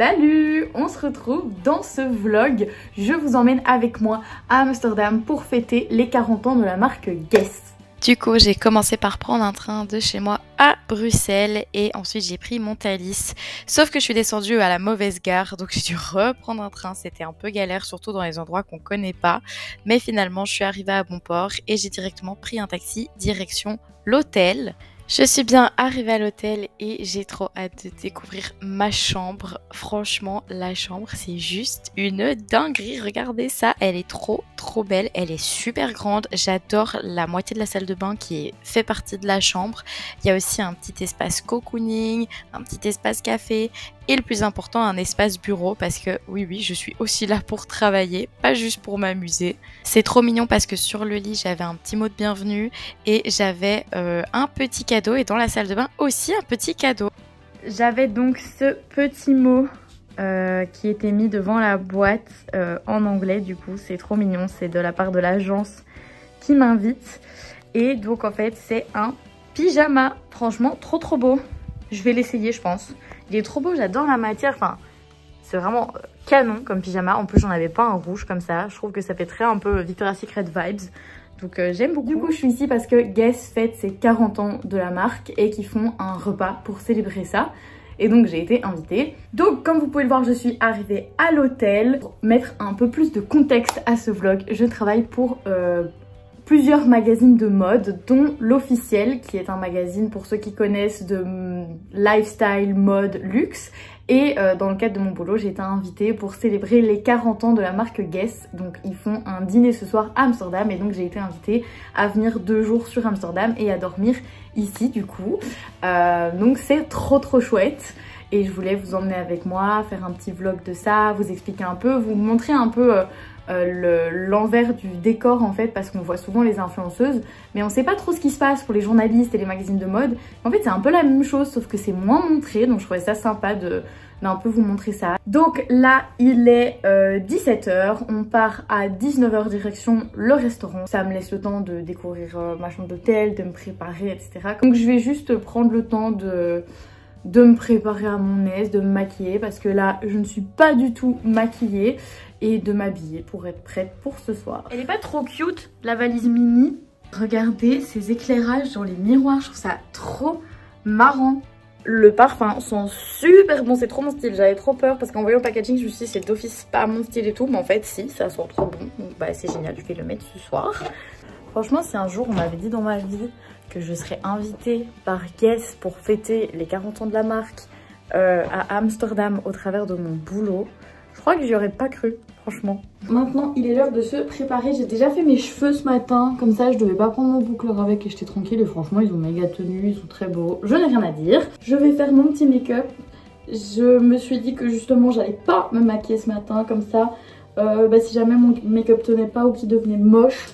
Salut! On se retrouve dans ce vlog. Je vous emmène avec moi à Amsterdam pour fêter les 40 ans de la marque Guess. Du coup, j'ai commencé par prendre un train de chez moi à Bruxelles et ensuite j'ai pris mon Thalys. Sauf que je suis descendue à la mauvaise gare, donc j'ai dû reprendre un train. C'était un peu galère, surtout dans les endroits qu'on connaît pas. Mais finalement, je suis arrivée à bon port et j'ai directement pris un taxi direction l'hôtel. Je suis bien arrivée à l'hôtel et j'ai trop hâte de découvrir ma chambre. Franchement, la chambre, c'est juste une dinguerie. Regardez ça, elle est trop belle. Elle est super grande. J'adore la moitié de la salle de bain qui fait partie de la chambre. Il y a aussi un petit espace cocooning, un petit espace café et le plus important, un espace bureau parce que oui, je suis aussi là pour travailler, pas juste pour m'amuser. C'est trop mignon parce que sur le lit, j'avais un petit mot de bienvenue et j'avais un petit cadeau et dans la salle de bain aussi un petit cadeau. J'avais donc ce petit mot qui était mis devant la boîte en anglais, du coup c'est trop mignon, c'est de la part de l'agence qui m'invite et donc en fait c'est un pyjama, franchement trop beau. Je vais l'essayer je pense, il est trop beau, j'adore la matière, enfin c'est vraiment canon comme pyjama, en plus j'en avais pas un rouge comme ça, je trouve que ça fait très un peu Victoria's Secret vibes. Donc j'aime beaucoup. Du coup je suis ici parce que Guess fête ses 40 ans de la marque et qu'ils font un repas pour célébrer ça. Et donc j'ai été invitée. Donc comme vous pouvez le voir, je suis arrivée à l'hôtel. Pour mettre un peu plus de contexte à ce vlog, je travaille pour plusieurs magazines de mode, dont l'Officiel, qui est un magazine pour ceux qui connaissent de lifestyle, mode, luxe. Et dans le cadre de mon boulot, j'ai été invitée pour célébrer les 40 ans de la marque Guess. Donc ils font un dîner ce soir à Amsterdam et donc j'ai été invitée à venir 2 jours sur Amsterdam et à dormir ici du coup. Donc c'est trop chouette. Et je voulais vous emmener avec moi, faire un petit vlog de ça, vous expliquer un peu, vous montrer un peu l'envers du décor en fait, parce qu'on voit souvent les influenceuses mais on sait pas trop ce qui se passe pour les journalistes et les magazines de mode. En fait c'est un peu la même chose sauf que c'est moins montré, donc je trouvais ça sympa d'un peu vous montrer ça. Donc là il est 17 h, on part à 19 h direction le restaurant. Ça me laisse le temps de découvrir ma chambre d'hôtel, de me préparer etc. Donc je vais juste prendre le temps de me préparer à mon aise, de me maquiller parce que là je ne suis pas du tout maquillée et de m'habiller pour être prête pour ce soir. Elle est pas trop cute la valise mini. Regardez ces éclairages dans les miroirs, je trouve ça trop marrant. Le parfum sent super bon, c'est trop mon style. J'avais trop peur parce qu'en voyant le packaging je me suis dit c'est d'office pas mon style et tout, mais en fait si, ça sent trop bon. Donc bah c'est génial, je vais le mettre ce soir. Franchement si un jour on m'avait dit dans ma vie que je serais invitée par Guess pour fêter les 40 ans de la marque à Amsterdam au travers de mon boulot, je crois que j'y aurais pas cru, franchement. Maintenant, il est l'heure de se préparer. J'ai déjà fait mes cheveux ce matin, comme ça je devais pas prendre mon boucleur avec et j'étais tranquille. Et franchement, ils ont méga tenus, ils sont très beaux. Je n'ai rien à dire. Je vais faire mon petit make-up. Je me suis dit que justement, j'allais pas me maquiller ce matin, comme ça. Si jamais mon make-up tenait pas ou qu'il devenait moche,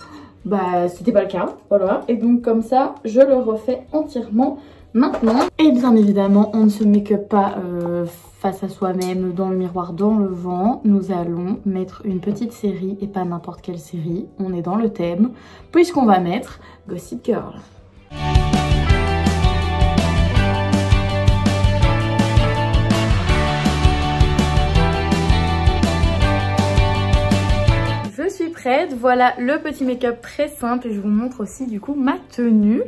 bah c'était pas le cas, voilà. Et donc comme ça je le refais entièrement maintenant. Et bien évidemment on ne se make-up pas face à soi-même dans le miroir dans le vent. Nous allons mettre une petite série et pas n'importe quelle série, on est dans le thème puisqu'on va mettre Gossip Girl. Je suis prête, voilà le petit make-up très simple et je vous montre aussi du coup ma tenue.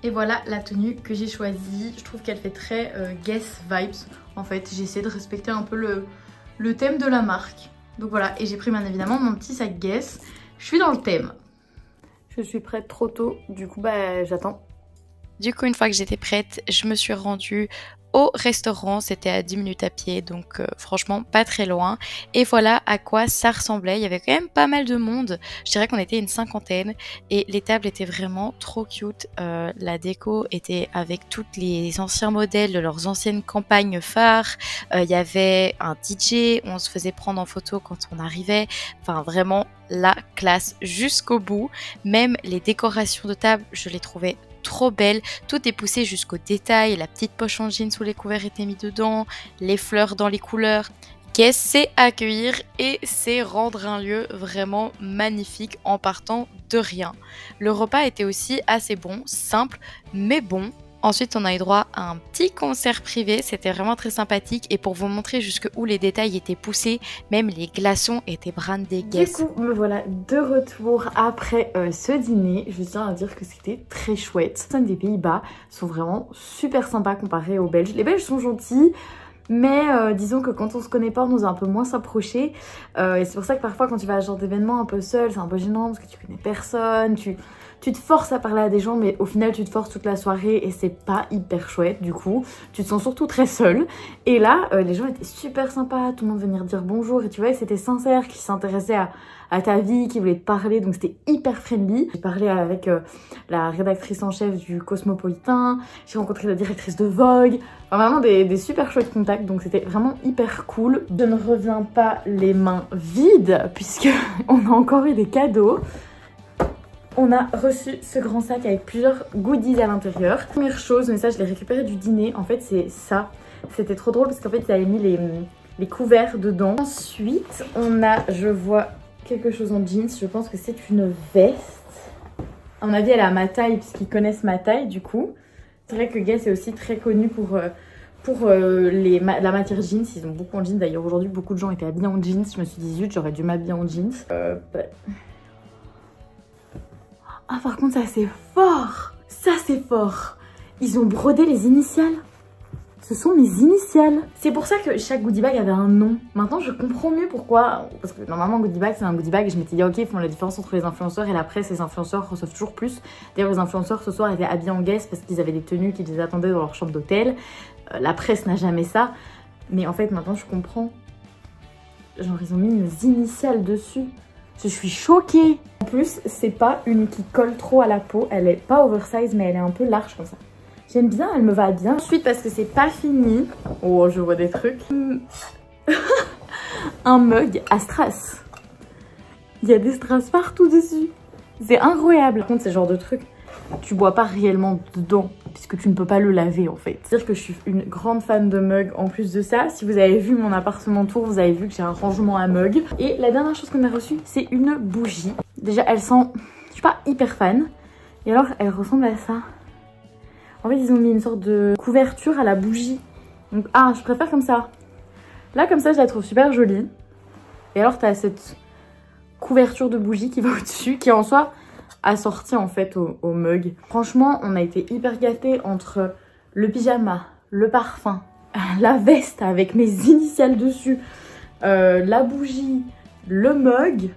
Et voilà la tenue que j'ai choisie, je trouve qu'elle fait très Guess vibes. En fait j'essaie de respecter un peu le thème de la marque. Donc voilà, et j'ai pris bien évidemment mon petit sac Guess, je suis dans le thème. Je suis prête trop tôt, du coup bah j'attends. Du coup une fois que j'étais prête, je me suis rendue au restaurant, c'était à 10 minutes à pied, donc franchement pas très loin. Et voilà à quoi ça ressemblait, il y avait quand même pas mal de monde, je dirais qu'on était une 50aine et les tables étaient vraiment trop cute. La déco était avec tous les anciens modèles de leurs anciennes campagnes phares, il y avait un DJ, on se faisait prendre en photo quand on arrivait, enfin vraiment la classe jusqu'au bout. Même les décorations de table, je les trouvais trop belle, tout est poussé jusqu'au détail, la petite poche en jean sous les couverts était mise dedans, les fleurs dans les couleurs. Guess c'est accueillir et c'est rendre un lieu vraiment magnifique en partant de rien. Le repas était aussi assez bon, simple mais bon. Ensuite, on a eu droit à un petit concert privé, c'était vraiment très sympathique. Et pour vous montrer jusqu'où les détails étaient poussés, même les glaçons étaient brandés. Du coup, me voilà de retour après ce dîner. Je tiens à dire que c'était très chouette. Les personnes des Pays-Bas sont vraiment super sympas comparées aux Belges. Les Belges sont gentils, mais disons que quand on se connaît pas, on ose un peu moins s'approcher. Et c'est pour ça que parfois, quand tu vas à ce genre d'événement un peu seul, c'est un peu gênant parce que tu connais personne, tu te forces à parler à des gens, mais au final, tu te forces toute la soirée et c'est pas hyper chouette. Du coup, tu te sens surtout très seule. Et là, les gens étaient super sympas, tout le monde venait dire bonjour. Et tu vois que c'était sincère, qu'ils s'intéressaient à ta vie, qu'ils voulaient te parler. Donc c'était hyper friendly. J'ai parlé avec la rédactrice en chef du Cosmopolitain. J'ai rencontré la directrice de Vogue. Enfin, vraiment des super chouettes contacts. Donc c'était vraiment hyper cool. Je ne reviens pas les mains vides, puisque on a encore eu des cadeaux. On a reçu ce grand sac avec plusieurs goodies à l'intérieur. Première chose, mais ça je l'ai récupéré du dîner, en fait c'est ça. C'était trop drôle parce qu'en fait ils avaient mis les couverts dedans. Ensuite on a, je vois quelque chose en jeans, je pense que c'est une veste. À mon avis elle est à ma taille puisqu'ils connaissent ma taille du coup. C'est vrai que Guess est aussi très connu pour la matière jeans, ils ont beaucoup en jeans. D'ailleurs aujourd'hui beaucoup de gens étaient habillés en jeans, je me suis dit zut j'aurais dû m'habiller en jeans. Ah par contre ça c'est fort. Ça c'est fort. Ils ont brodé les initiales. Ce sont mes initiales. C'est pour ça que chaque goodie bag avait un nom. Maintenant je comprends mieux pourquoi. Parce que normalement un goodie bag c'est un goodie bag. Et je m'étais dit ok ils font la différence entre les influenceurs et la presse. Les influenceurs reçoivent toujours plus. D'ailleurs les influenceurs ce soir étaient habillés en Guess parce qu'ils avaient des tenues qui les attendaient dans leur chambre d'hôtel. La presse n'a jamais ça. Mais en fait maintenant je comprends. Genre ils ont mis nos initiales dessus. Je suis choquée. En plus, c'est pas une qui colle trop à la peau. Elle est pas oversize, mais elle est un peu large comme ça. J'aime bien, elle me va bien. Ensuite, parce que c'est pas fini. Oh, je vois des trucs. Un mug à strass. Il y a des strass partout dessus. C'est incroyable. Par contre, c'est le genre de truc, tu bois pas réellement dedans. Puisque tu ne peux pas le laver en fait. C'est-à-dire que je suis une grande fan de mugs en plus de ça. Si vous avez vu mon appartement tour, vous avez vu que j'ai un rangement à mugs. Et la dernière chose qu'on a reçue, c'est une bougie. Déjà, elle sent... Je suis pas hyper fan. Et alors, elle ressemble à ça. En fait, ils ont mis une sorte de couverture à la bougie. Donc, ah, je préfère comme ça. Là, comme ça, je la trouve super jolie. Et alors, t'as cette couverture de bougie qui va au-dessus, qui en soi... assorti en fait au mug. Franchement, on a été hyper gâtés entre le pyjama, le parfum, la veste avec mes initiales dessus, la bougie, le mug,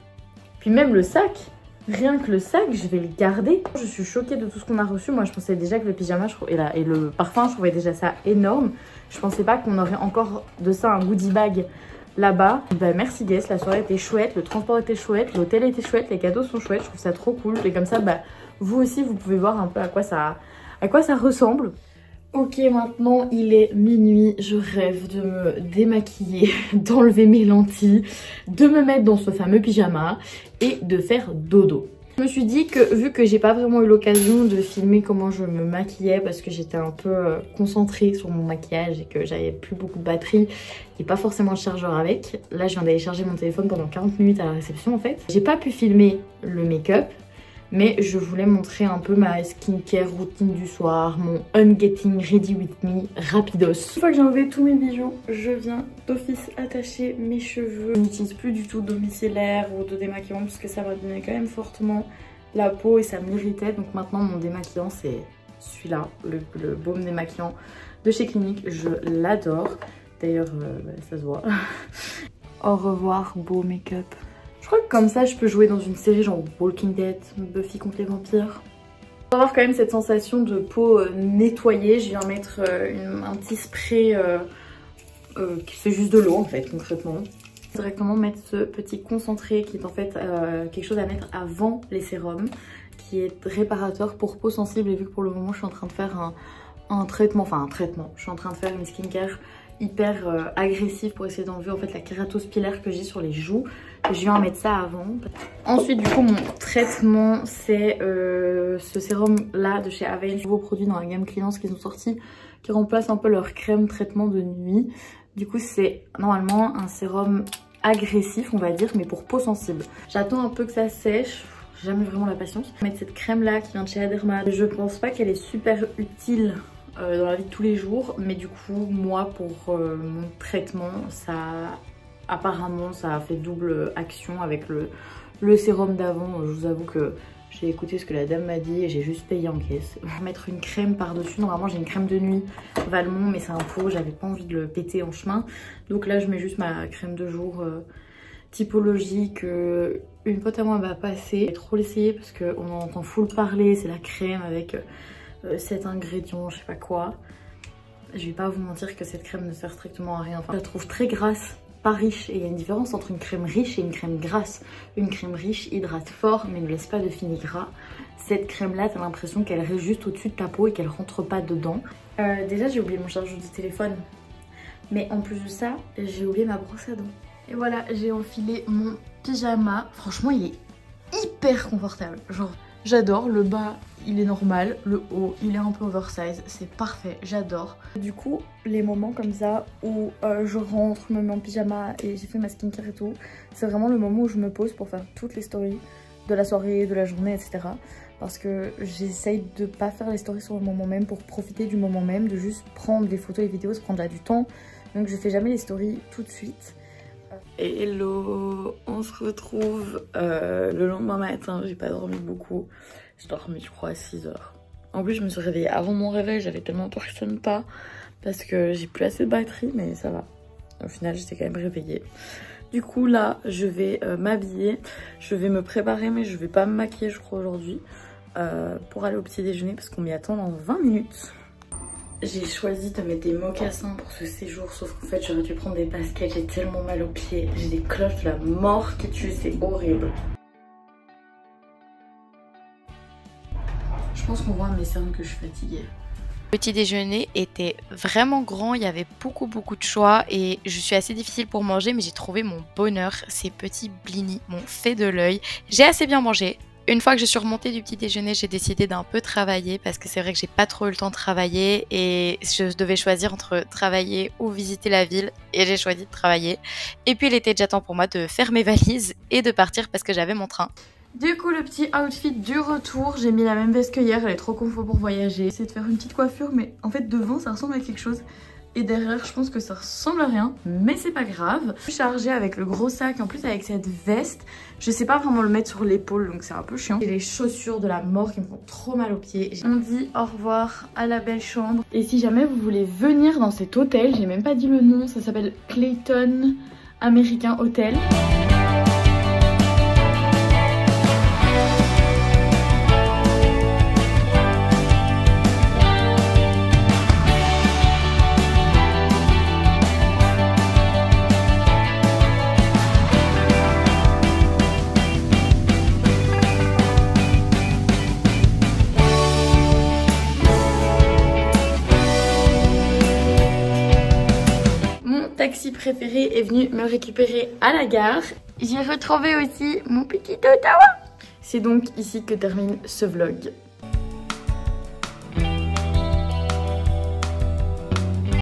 puis même le sac. Rien que le sac, je vais le garder. Je suis choquée de tout ce qu'on a reçu. Moi, je pensais déjà que le pyjama et le parfum, je trouvais déjà ça énorme. Je pensais pas qu'on aurait encore de ça un goodie bag là-bas. Bah, merci Guess, la soirée était chouette, le transport était chouette, l'hôtel était chouette, les cadeaux sont chouettes, je trouve ça trop cool. Et comme ça, bah, vous aussi, vous pouvez voir un peu à quoi ça ressemble. Ok, maintenant il est minuit, je rêve de me démaquiller, d'enlever mes lentilles, de me mettre dans ce fameux pyjama et de faire dodo. Je me suis dit que vu que j'ai pas vraiment eu l'occasion de filmer comment je me maquillais parce que j'étais un peu concentrée sur mon maquillage et que j'avais plus beaucoup de batterie et pas forcément le chargeur avec. Là je viens d'aller charger mon téléphone pendant 40 minutes à la réception en fait. J'ai pas pu filmer le make-up mais je voulais montrer un peu ma skincare routine du soir, mon Ungetting Ready With Me rapidos. Une fois que j'ai enlevé tous mes bijoux, je viens d'office attacher mes cheveux. Je n'utilise plus du tout de micellaire ou de démaquillant parce que ça m'abîmait quand même fortement la peau et ça m'irritait. Donc maintenant mon démaquillant c'est celui-là, le baume démaquillant de chez Clinique. Je l'adore. D'ailleurs ça se voit. Au revoir beau make-up. Je crois que comme ça je peux jouer dans une série genre Walking Dead, Buffy contre les vampires. Pour avoir quand même cette sensation de peau nettoyée, je viens mettre un petit spray qui c'est juste de l'eau en fait concrètement. Directement mettre ce petit concentré qui est en fait quelque chose à mettre avant les sérums, qui est réparateur pour peau sensible. Et vu que pour le moment je suis en train de faire un traitement, je suis en train de faire une skincare hyper agressive pour essayer d'enlever en fait la kératose pilaire que j'ai sur les joues. Je viens mettre ça avant. Ensuite du coup mon traitement c'est ce sérum là de chez Avène, nouveau produit dans la gamme Clients qu'ils ont sorti qui remplace un peu leur crème traitement de nuit. Du coup c'est normalement un sérum agressif on va dire mais pour peau sensible. J'attends un peu que ça sèche, j'ai jamais vraiment la patience. Je vais mettre cette crème là qui vient de chez Aderma. Je pense pas qu'elle est super utile dans la vie de tous les jours. Mais du coup, moi, pour mon traitement, apparemment, ça a fait double action avec le sérum d'avant. Je vous avoue que j'ai écouté ce que la dame m'a dit et j'ai juste payé en caisse. Je vais mettre une crème par-dessus. Normalement, j'ai une crème de nuit Valmont, mais c'est un faux. J'avais pas envie de le péter en chemin. Donc là, je mets juste ma crème de jour typologique. Une pote à moi m'a passé. J'ai trop l'essayer parce qu'on en entend full parler. C'est la crème avec 7 ingrédients, je sais pas quoi. Je vais pas vous mentir que cette crème ne sert strictement à rien. Enfin, je la trouve très grasse, pas riche. Et il y a une différence entre une crème riche et une crème grasse. Une crème riche hydrate fort mais ne laisse pas de fini gras. Cette crème là, t'as l'impression qu'elle reste juste au-dessus de ta peau et qu'elle rentre pas dedans. Déjà j'ai oublié mon chargeur du téléphone. Mais en plus de ça, j'ai oublié ma brosse à dents. Et voilà, j'ai enfilé mon pyjama. Franchement, il est hyper confortable. Genre, j'adore. Le bas, il est normal. Le haut, il est un peu oversize. C'est parfait, j'adore. Du coup, les moments comme ça où je rentre, me mets en pyjama et j'ai fait ma skincare et tout, c'est vraiment le moment où je me pose pour faire toutes les stories de la soirée, de la journée, etc. Parce que j'essaye de pas faire les stories sur le moment même pour profiter du moment même, de juste prendre des photos et vidéos, ça prend déjà du temps. Donc je fais jamais les stories tout de suite. Hello, on se retrouve le lendemain matin. J'ai pas dormi beaucoup. J'ai dormi je crois à 6 heures. En plus je me suis réveillée avant mon réveil, j'avais tellement peur que ça sonne pas parce que j'ai plus assez de batterie, mais ça va. Au final j'étais quand même réveillée. Du coup là je vais m'habiller, je vais me préparer mais je vais pas me maquiller je crois aujourd'hui pour aller au petit déjeuner parce qu'on m'y attend dans 20 minutes. J'ai choisi de mettre des mocassins pour ce séjour, sauf qu'en fait j'aurais dû prendre des baskets, j'ai tellement mal aux pieds, j'ai des cloches de la mort qui tuent, c'est horrible. Je pense qu'on voit à mes cernes que je suis fatiguée. Le petit déjeuner était vraiment grand, il y avait beaucoup de choix et je suis assez difficile pour manger mais j'ai trouvé mon bonheur. Ces petits blinis m'ont fait de l'œil, j'ai assez bien mangé. Une fois que je suis remontée du petit déjeuner, j'ai décidé d'un peu travailler parce que c'est vrai que j'ai pas trop eu le temps de travailler et je devais choisir entre travailler ou visiter la ville et j'ai choisi de travailler. Et puis il était déjà temps pour moi de faire mes valises et de partir parce que j'avais mon train. Du coup, le petit outfit du retour, j'ai mis la même veste que hier, elle est trop confort pour voyager. J'essaie de faire une petite coiffure mais en fait devant ça ressemble à quelque chose. Et derrière je pense que ça ressemble à rien, mais c'est pas grave. Je suis chargée avec le gros sac, en plus avec cette veste, je sais pas vraiment le mettre sur l'épaule donc c'est un peu chiant. J'ai les chaussures de la mort qui me font trop mal aux pieds. On dit au revoir à la belle chambre. Et si jamais vous voulez venir dans cet hôtel, j'ai même pas dit le nom, ça s'appelle Clayton American Hotel. Taxi préféré est venu me récupérer à la gare. J'ai retrouvé aussi mon petit Ottawa. C'est donc ici que termine ce vlog.